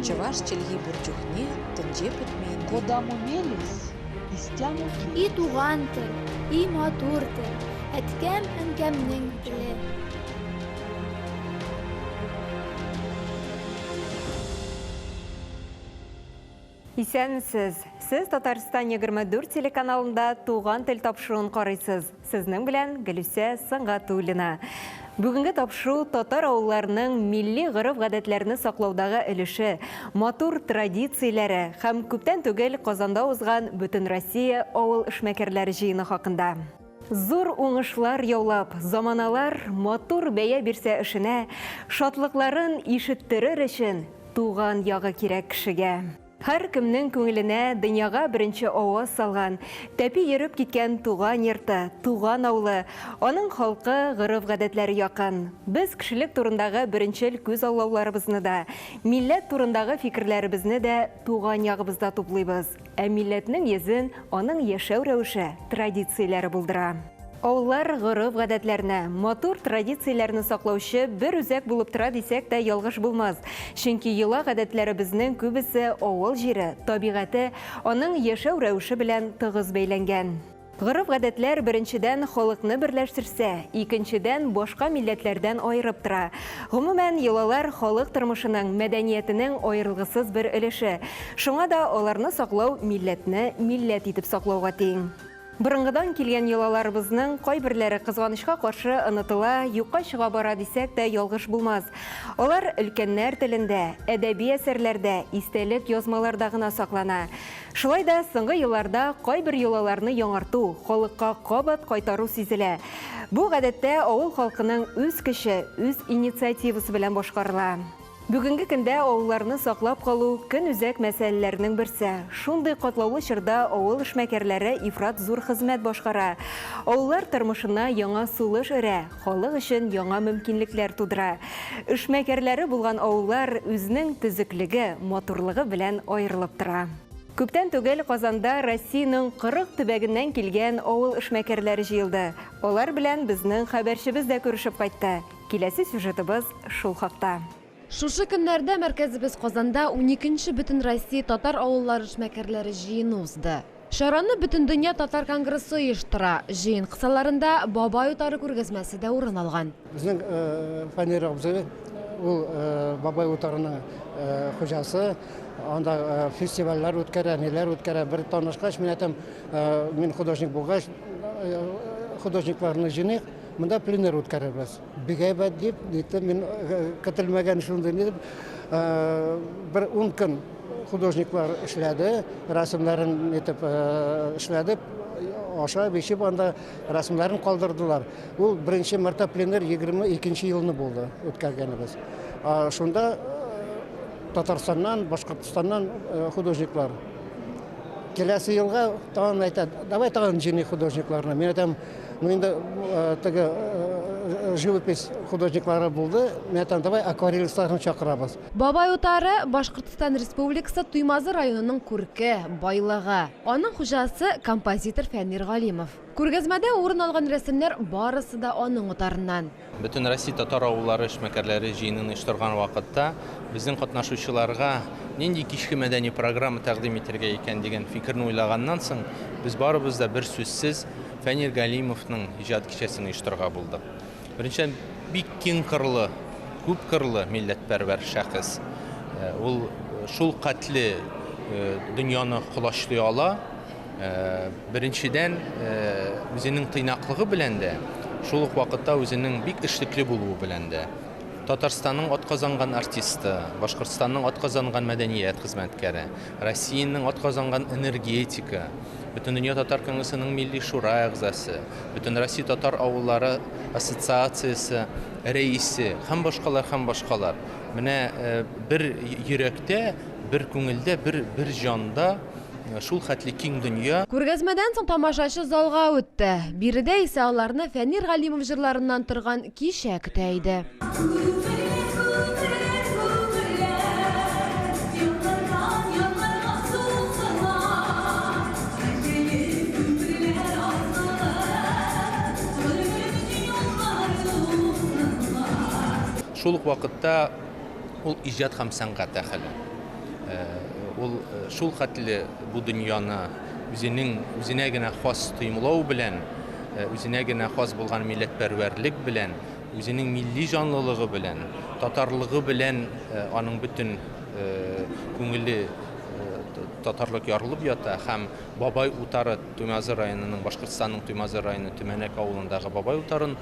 Чаваш челги бурчухне тынже путмейді. Кодаму мелис, истяму И туған тіл, и матур тіл, әткәм әнкәмнең тілі. Исәнсіз. Сіз Татарстан 24 телеканалында туған тіл тапшыруын қарайсыз. Сізнің білән Гүлүсә Сыңғатуллина. Бүгінгі тапшу татар ауылларының милли ғырып-ғадәтләрні сақлаудағы өліші, матур традициялары һәм күптән түгел Казанда узган бүтін Россия ауыл эшмәкәрләре җыйыны хакында. Зур уңышлар яулап, заманалар матур бәя бирсә эшенә, шатлыкларын ишеттерер өчен туган ягы кирәк кешегә. Һәр кемнең күңеленә дөньяга беренче аваз салган, тәпи йөреп киткән туган йорты, туган авылы, аның халкы, ғырып-гадәтләре якын. Без кешелек турындагы беренчел күз аулауларыбызны да, милләт турындагы фикерләребезне дә туган ягыбызда туплыйбыз. Ә милләтнең йөзен аның яшәү рәвеше, традицияләре булдыра. Аулар ғырып-гадәтләрне, матур традицияләрне саклаучы бер үзәк булып тора дисәк тә ялгыш булмас. Чөнки йола гадәтләре безнең күбесе авыл җире, табигате, аның яшәү рәвеше белән тыгыз бәйләнгән. Ғырып-гадәтләр беренчедән халыкны берләштерсә, икенчедән башка милләтләрдән аерып тора. Гомумән, йолалар халык тормышының, мәдәниятенең аерылгысыз бер өлеше. Шуңа да аларны саклау милләтне милләт итеп саклауга тиң. Бұрынғыдан келген йолаларыбызның кайберләре кызганычка каршы онытыла, юкка чыга бара дисәк тә ялгыш булмас. Алар өлкәннәр телендә, әдәби әсәрләрдә, истәлек язмаларда гына саклана. Шулай да соңгы елларда кайбер йолаларны яңарту, халыкка кабат кайтару сизелә. Бу гадәттә авыл халкының үз көче, үз инициативасы белән башкарыла. Бүгінгі көндә авылларны саклап калу көн үзәк мәсьәләләрнең берсе. Шундый катлаулы чорда авыл эшмәкәрләре ифрат зур хезмәт башкара. Авыллар тормышына яңа сулыш өрә, халык өчен яңа мөмкинлекләр тудыра. Эшмәкәрләре булган авыллар үзенең төзеклеге, матурлыгы белән аерылып тора. Күптән түгел Казанда Россиянең 40 төбәгеннән килгән авыл эшмәкәрләре җыелды. Алар белән безнең хәбәрчебез дә күрешеп кайтты. Киләсе сюжетыбыз шул хакта. Шушы көннәрдә мәркәзебез Казанда 12-нче бөтен Россия татар авыллары эшмәкәрләре җыены узды. Шараны бөтен дөнья татар конгрессы оештыра. Җыен кысаларында Бабай утары күргәзмәсе дә урын алган. Безнең Фәнир абзый, ул Бабай утарының хуҗасы, анда фестивальләр үткәрә, ниләр үткәрә. Бер танышкач, мин художник булгач, художникларны җыйныйк. Монда пленер үткәрәбез. Бик әйбәт дип, мин көтелмәгән шундый дип, бер 10 көн художниклар эшләде, рәсемнәрен итеп эшләде, аша-бишеп анда рәсемнәрен калдырдылар. Ул беренче марта пленер 22-нче елны булды үткәргәнебез. Шунда Татарстаннан, Башкортстаннан художниклар келәсе елга тагын әйтә, давай тагын җыйный художникларны. Мин әйтәм, инде теге живопись художниклары булды. Мен әйтәм, давай акварелистларны чакырабыз. Бабай утары Башкортстан Республикасы Туймазы районының күрке, байлыгы. Аның хуҗасы композитор Фәнир Галимов. Күргәзмәдә урын алган рәсемнәр барысы да аның утарыннан. Бөтен Россия татар авыллары эшмәкәрләре җыенын оештырган вакытта безнең катнашучыларга нинди кичке мәдәни программа тәкъдим итәргә икән дигән фикерне уйлаганнан соң, без барыбыз да бер сүзсез Фәнир Галимовның иҗат кичәсен оештырырга булдык. Беренче, бик киң кырлы, күп кырлы милләтпәрвәр шәхес. Ул шул катлы дөньяны кулачлый ала. Беренчедән, үзенең тыйнаклыгы белән дә, шул ук вакытта үзенең бик эшлекле булуы белән дә Татарстанның атказанган артисты, Башкортстанның атказанган мәдәният хезмәткәре, Россиянең атказанган энергетика, бөтен дөнья татар конгрессының милли шура әгъзасы, бөтен Россия татар авыллары ассоциациясе рәисе һәм башкалар. Менә бер йөрәктә, бер күңелдә, бер җанда шул хәтле киң дөнья. Күргәзмәдән соң тамашачы залга үтте. Биредә исә аларны Фәнир Галимов җырларыннан торган кичә көтә иде. шул ук вакытта ул иҗат һәм сәнгать әһеле. Ул шул хәтле бу дөньяны үзенә генә хас тоемлау белән, үзенә генә хас булган милләтпәрвәрлек белән, үзенең милли җанлылыгы белән, татарлыгы белән аның бөтен күңеле татарлык ярылып ята һәм Бабай утары Туймазы районының, Башкортстанның Туймазы районы Төмәнәк авылындагы Бабай утарын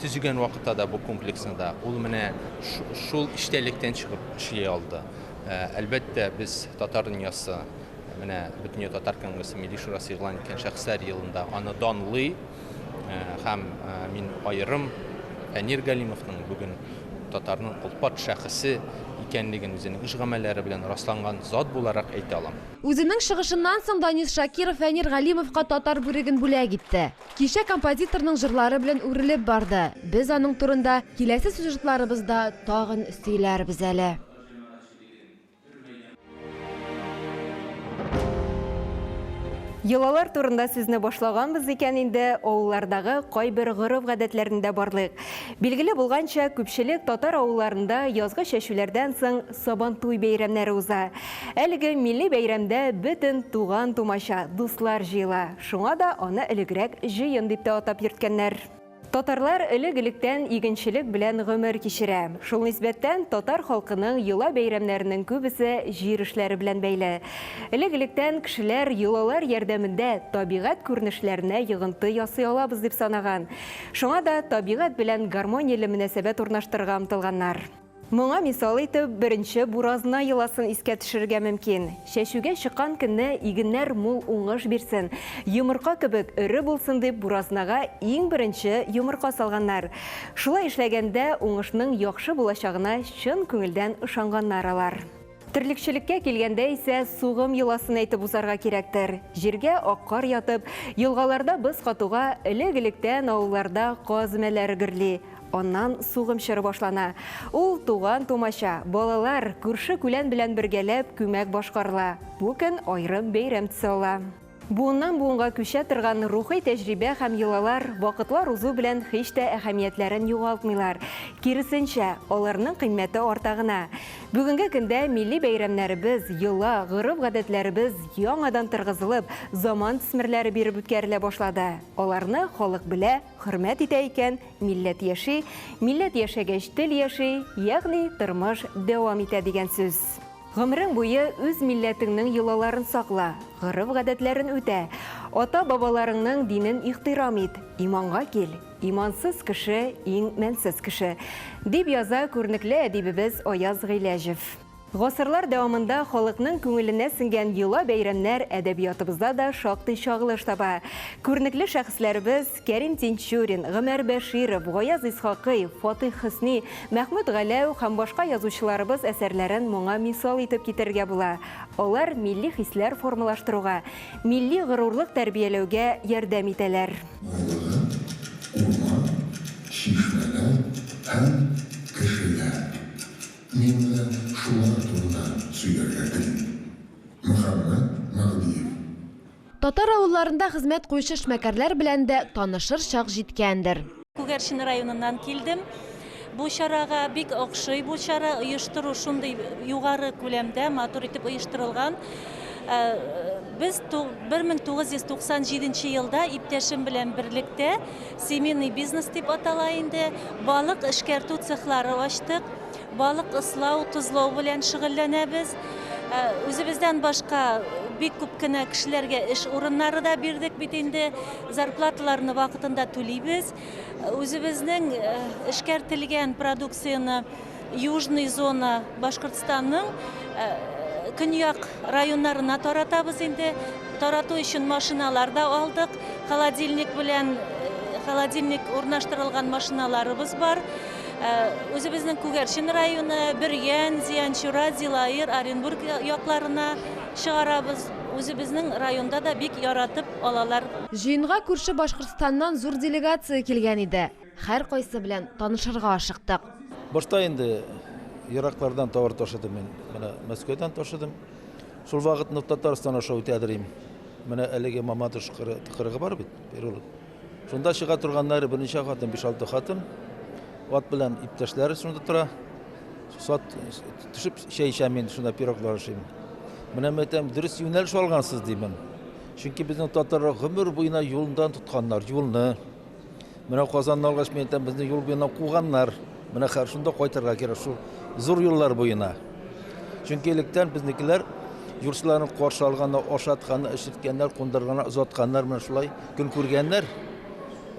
төзегән вакытта да бу комплексында ул менә шул иштәлектән чыгып эшли алды. Әлбәттә без татар дөньясы менә бөтен татар конгрессы милли шурасы игълан иткән шәхесләр елында аны данлый һәм мин аерым Фәнир Галимовның бүген татарның кулпат шәхесе икәнлеген үзенең эш гамәлләре белән расланган зат буларак әйтә алам. Үзенең чыгышыннан соң Данис Шакиров Фәнир Галимовка татар бүреген бүләк итте. Кичә композиторның җырлары белән үрелеп барды. Без аның турында киләсе сюжетларыбызда тагын сөйләрбез әле. Йолалар турында сүзне башлаганбыз икән инде, авыллардагы кайбер горыф-гадәтләрендә барлык. Билгеле булганча, күпчелек татар авылларында язгы чәчүләрдән соң Сабантуй бәйрәмнәре уза. Әлеге милли бәйрәмдә бөтен туган тумача, дуслар җыела. Шуңа да аны элегрәк җыен дип тә атап йөрткәннәр. Татарлар элек-электән игенчелек белән гомер кичерә. Шул нисбәттән татар халкының йола бәйрәмнәренең күбесе җир эшләре белән бәйле. Элек-электән кешеләр йолалар ярдәмендә табигать күренешләренә йогынты ясый алабыз дип санаган. Шуңа да табигать белән гармонияле мөнәсәбәт урнаштырырга омтылганнар. Моңа мисал итеп, беренче буразна йоласын искә төшерергә мөмкин. Чәчүгә чыккан көнне игеннәр мул уңыш бирсен, йомырка кебек эре булсын дип буразнага иң беренче йомырка салганнар. Шулай эшләгәндә уңышның яхшы булачагына чын күңелдән ышанганнар алар. Тирлекчелеккә килгәндә исә сугым йоласын әйтеп узарга кирәктер. Җиргә аккар ятып, елгаларда без катуга элек-электән авылларда казмәләр гөрли. Оннан сугым чыры башлана. Ул туган тумача, балалар күрше күлән белән бергәләп күмәк башкарыла. Бу көн аерым бәйрәм төсе ала. Буыннан буынга күчә торган рухи тәҗрибә һәм йолалар вакытлар узу белән һич тә әһәмиятләрен югалтмыйлар. Киресенчә, аларның кыйммәте арта гына. Бүгенге көндә милли бәйрәмнәребез, йола, горыф-гадәтләребез яңадан торгызылып, заман төсмерләре биреп үткәрелә башлады. Аларны халык белә, хөрмәт итә икән, милләт яши, милләт яшәгәч тел яши, ягъни тормыш дәвам итә дигән сүз. Гомерең буе үз милләтеңнең йолаларын сакла, горыф-гадәтләрен үтә, ата-бабаларыңның динен ихтирам ит, иманга кил. Имансыз кеше иң мәнсез кеше, дип яза күренекле әдибебез Аяз Гыйләҗев. Гасырлар дәвамында халыкның күңеленә сеңгән йола бәйрәмнәр әдәбиятыбызда да шактый чагылыш таба. Күренекле шәхесләребез Кәрим Тинчурин, Гомәр Бәширов, Гаяз Исхакый, Фатих Хөсни, Мәхмүд Галәү һәм башка язучыларыбыз әсәрләрен моңа мисал итеп китергә була. Алар милли хисләр формалаштыруга, милли горурлык тәрбияләүгә ярдәм итәләр. Мені шулар турында сөйләргә телим. Мөхәммәд Мәгъдиев. Татар авылларында хезмәт куючы эшмәкәрләр белән дә танышыр чак җиткәндер. Күгәрчен районыннан килдем. Бу чарага бик охшый, бу чара оештыру шундый югары күләмдә матур итеп оештырылган. Biz 1997 елда иптәшем белән берлектә семейный бизнес дип атала инде, балык эшкәртү цехлары ачтык. Балык ыслау, тузлау белән шөгыльләнәбез. Үзебездән башка бик күп кенә кешеләргә эш урыннары да бирдек бит инде. Зарплаталарны вакытында түлибез. Үзебезнең эшкәртелгән продукцияны Южный зона Башкортстанның көньяк районнарына таратабыз инде. Тарату өчен машиналар да алдык. Холодильник урнаштырылган машиналарыбыз бар. Үзебезнең Күгәрчен районы, Бөрьян, Зиянчура, Зилаир, Оренбург якларына чыгарабыз. Үзебезнең районда да бик яратып алалар. Җыенга күрше Башкортстаннан зур делегация килгән иде. Һәр кайсы белән танышырга ашыктык. Башта инде ераклардан товар ташыдым мин. Менә Мәскәүдән ташыдым. Шул вакытны Татарстан аша үтәдерим. Менә әлеге Маматыш кырыгы бар бит, Перулы. Шунда чыга торганнары берничә хатын, 5-6 хатын. От белән иптәшләре шунда тора. Сат төшеп чәй эчәм мин, шунда пироглар ашыйм. Менә мәйтәм, дөрес юнәлеш алгансыз димен. Чөнки безнең татарлар гомер буена юлдан тотканнар, юлны. Менә Казанны алгач мәйтәм, безне юл буена куганнар. Менә хәр шунда кайтырга кирәк, шул зур юллар буена. Чөнки электән безнекеләр юрсларны каршы алганда, ашатканны, эшиткәннәр, кундырганнар, озатканнар, менә шулай көн күргәннәр.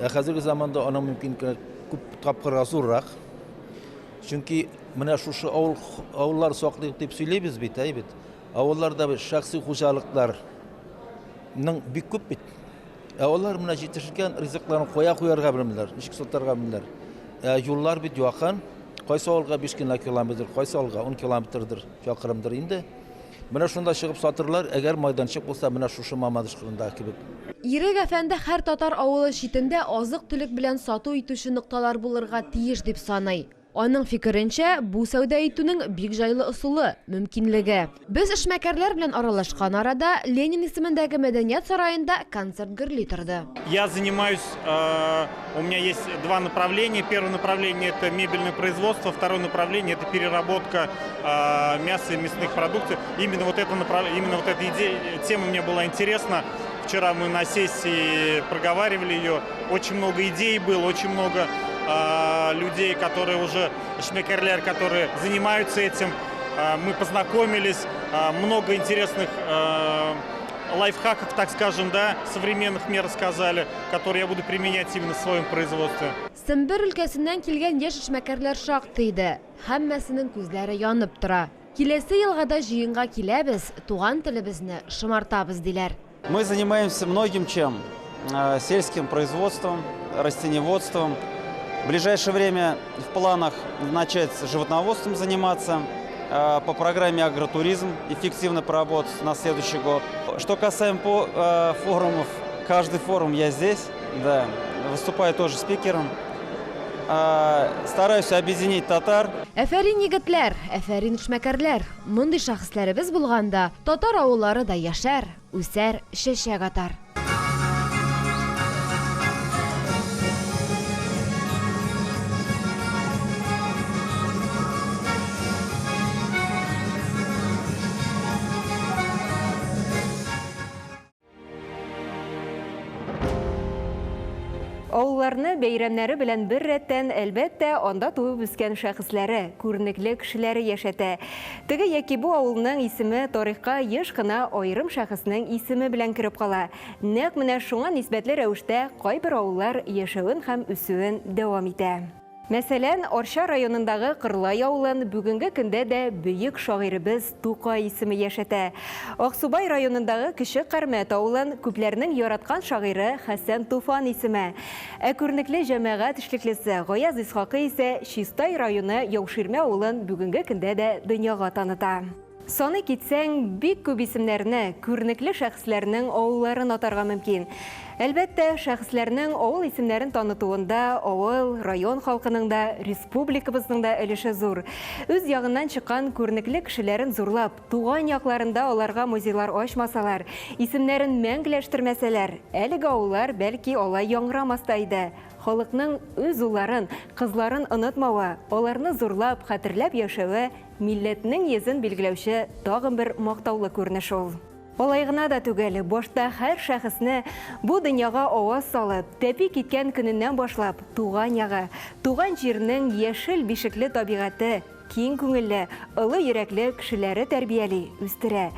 Хәзерге заманда аны мөмкин күп тапкырга зуррак. Чөнки менә шушы авыллар саклык дип сөйләйбез бит, бит. Авылларда шәхси хуҗалыкларның бик күп бит. Авыллар менә җитешкән ризыкларын куярга белмиләр, ничек сатарга белмиләр. Юллар бит якын. Кайсы авылга 5 километр, кайсы авылга 10 километрдыр, чакрымдыр инде. Менә шунда чыгып сатырлар, әгәр майданчык булса, менә шушы Мамадышкырында кебек. Ирек әфәнде һәр татар авылы читендә азык-төлек белән сату итүче нокталар булырга тиеш дип саный. Аның фикеренчә, бу сәүдә итүнең бик җайлы ысулы, мөмкинлеге. Без эшмәкәрләр белән аралашкан арада Ленин исемендәге мәдәният сараенда концерт гөрли торды. Я занимаюсь, у меня есть два направления. Первое направление – это мебельное производство, второе направление – это переработка мяса и мясных продуктов. Именно вот эта тема мне была интересна. Вчера мы на сессии проговаривали ее. Очень много идей было, очень много людей, которые уже эшмәкәрләр, которые занимаются этим. Мы познакомились, много интересных лайфхаков, так скажем, да, современных мне рассказали, которые я буду применять именно в своем производстве. Сембер өлкәсеннән килгән яшь эшмәкәрләр шактый иде. Һәммәсенең күзләре янып тора. Киләсе елга да җыенга киләбез, туган телебезне шымартабыз диләр. Мы занимаемся многим чем. Сельским производством, растениеводством. В ближайшее время в планах начать животноводством заниматься. По программе агротуризм эффективно проработать на следующий год. Что касаемо форумов, каждый форум я здесь, да, выступаю тоже спикером. Стараюсь объединить татар. Әфәрин егетләр, әфәрин эшмәкәрләр. Мондый шәхесләребез булганда, татар авыллары да яшәр, үсәр, чәчәк атар. Авылларны бәйрәмнәре белән бер рәттән әлбәттә анда туып үскән шәхесләре, күренекле кешеләре яшәтә. Теге яки бу авылның исеме тарихка еш кына аерым шәхеснең исеме белән кереп кала. Нәкъ менә шуңа нисбәтле рәвештә кайбер авыллар яшәвен һәм үсүен дәвам итә. Мәсәлән, Арча районындагы Кырлай авылын бүгенге көндә дә бөек шагыйребез Тукай исеме яшәтә. Аксубай районындагы Кече Кәрмәт авылын күпләрнең яраткан шагыйре Хәсән Туфан исеме. Ә күренекле җәмәгать эшлеклесе Гаяз Исхакый исә Чистай районы Яуширмә авылын бүгенге көндә дә дөньяга таныта. Саны китсәң, бик күп исемнәрне, күренекле шәхесләрнең авылларын атарга мөмкин. Әлбәттә, шәхесләрнең авыл исемнәрен танытуында авыл, район халкының да, республикабызның да өлеше зур. Үз ягыннан чыккан күренекле кешеләрен зурлап, туган якларында аларга музейлар ачмасалар, исемнәрен мәңгеләштермәсәләр, әлеге авыллар бәлки алай яңрамаста иде. Халыкның үз улларын, кызларын онытмавы, аларны зурлап, хәтерләп яшәве милләтнең йөзен билгеләүче тагын бер мактаулы күренеш ул. Алай гына да түгел, башта һәр шәхесне бу дөньяга аваз салып, тәпи киткән көненнән башлап, туган ягы, туган җирнең яшел бишекле табигаты, киң күңелле, ылы йөрәкле кешеләре тәрбияли, үстерә.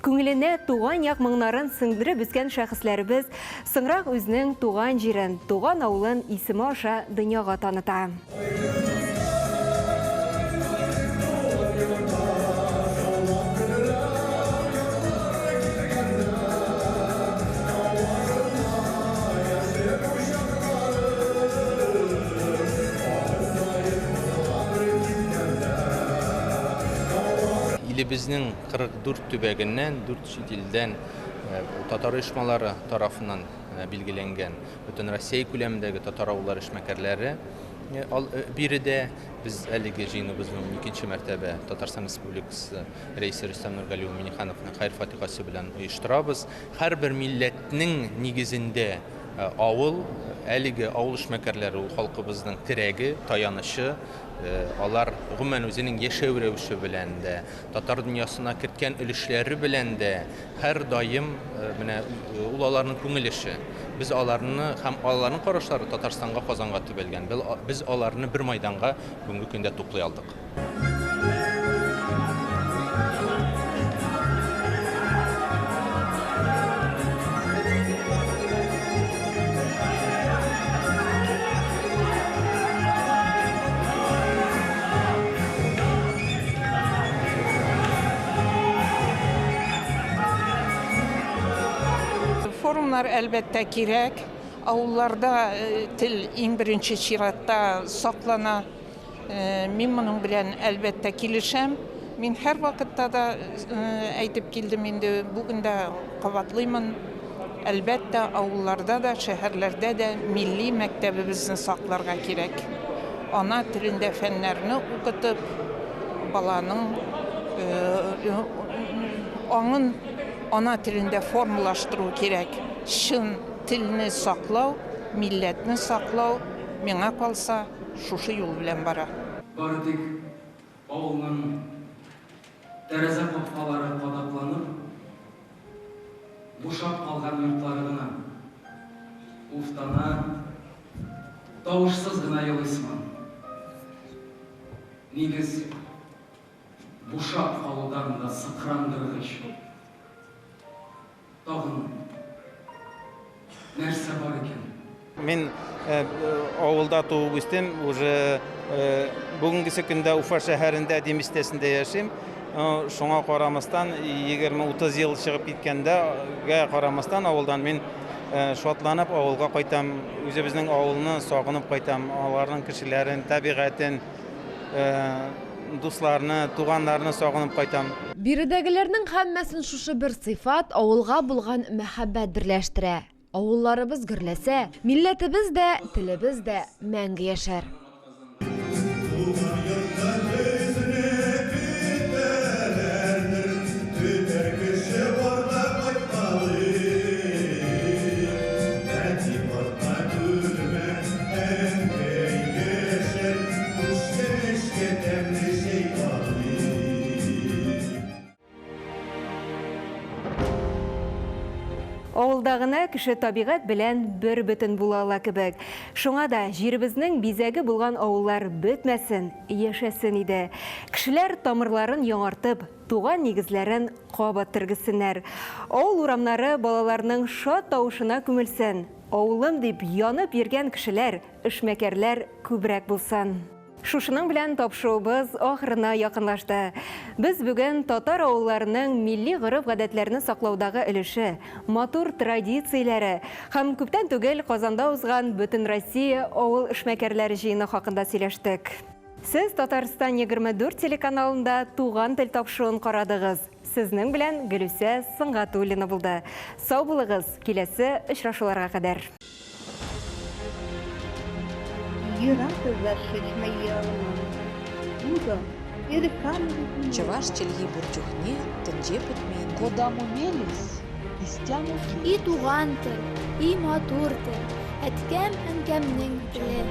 Күңеленә туган як моңнарын сыңдырып үскән шәхесләребез соңрак үзенең туган җирен, туган авылын исеме аша дөньяга таныта. Илебезнең 44 төбәгеннән, 4 чит илдән татар оешмалары тарафыннан билгеләнгән бөтен Россия күләмендәге татар авыллары эшмәкәрләре биредә без әлеге җыеныбызның 2нче мәртәбә Татарстан Республикасы Рәисе Рөстәм Нургалиев Миңнехановның хәйр фатихасы белән оештырабыз. Һәрбер милләтнең нигезендә Авыл, әлеге авыл эшмәкәрләре ул халкыбызның терәге, таянышы. Алар гомумән үзенең яшәү рәвеше белән дә, татар дөньясына керткән өлешләре белән дә һәр даим менә ул аларның күңел эше. Без аларны һәм аларның карашлары Татарстанга, Казанга төбәлгән. Без аларны бер майданга бүгенге көндә туплый алдык. Форумнар әлбәттә кирәк. Авылларда тел иң беренче чиратта саклана. Мин моның белән әлбәттә килешәм. Мин һәр вакытта да әйтеп килдем инде, бүген дә кабатлыймын. Әлбәттә авылларда да, шәһәрләрдә дә милли мәктәбебезне сакларга кирәк. Ана телендә фәннәрне укытып, баланың аңын ана телендә формалаштыру кирәк. Шын телне саклау, милләтне саклау, миңа калса, шушы юл белән бара. Бары тик авылның тәрәзә капкалары кадакланып, бушап калган йортлары гына уфтана, тавышсыз гына елыйсың. Нигез бушап калудан да сыкрандыргыч. Тагын нәрсә бар икән? Мен авылда туып үстем, уже бүгенгесе көндә Уфа шәһәрендә Демистәсендә яшим. Шуңа карамастан 20-30 ел чыгып киткәндә карамастан авылдан мен шатланып авылга кайтам. Үзебезнең авылны сагынып кайтам. Аларның кешеләрен, табигатен, дусларны, туганнарны сагынып кайтам. Биредәгеләрнең һәммәсен шушы бер сыйфат авылга булган мәхәббәт берләштерә. Авылларыбыз гөрләсә, милләтебез дә, телебез дә мәңге яшәр. Авылдагына кеше табигать белән бер бөтен була ала кебек. Шуңа да җиребезнең бизәге булган авыллар бетмәсен, яшәсен иде. Кешеләр тамырларын яңартып, туган нигезләрен кабат тергесеннәр. Авыл урамнары балаларның шат тавышына күмелсен. Авылым дип янып йөргән кешеләр, эшмәкәрләр күбрәк булсын. Шушының белән тапшыруыбыз ахырына якынлашты. Без бүген татар авылларының милли гореф-гадәтләрне саклаудагы өлеше, матур традицияләре һәм күптән түгел Казанда узган Бөтен Россия авыл эшмәкәрләре җыены хакында сөйләштек. Сез Татарстан 24 телеканалында туган тел тапшыруын карадыгыз. Сезнең белән Гөлүсә Сыңгатуллина булды. Сау булыгыз, киләсе очрашуларга кадәр. Чаваш челги бурчухне, тенже путмейн. Куда мумелис, истяму И туган тел, и матур тел, әткәм әнкәмнең теле.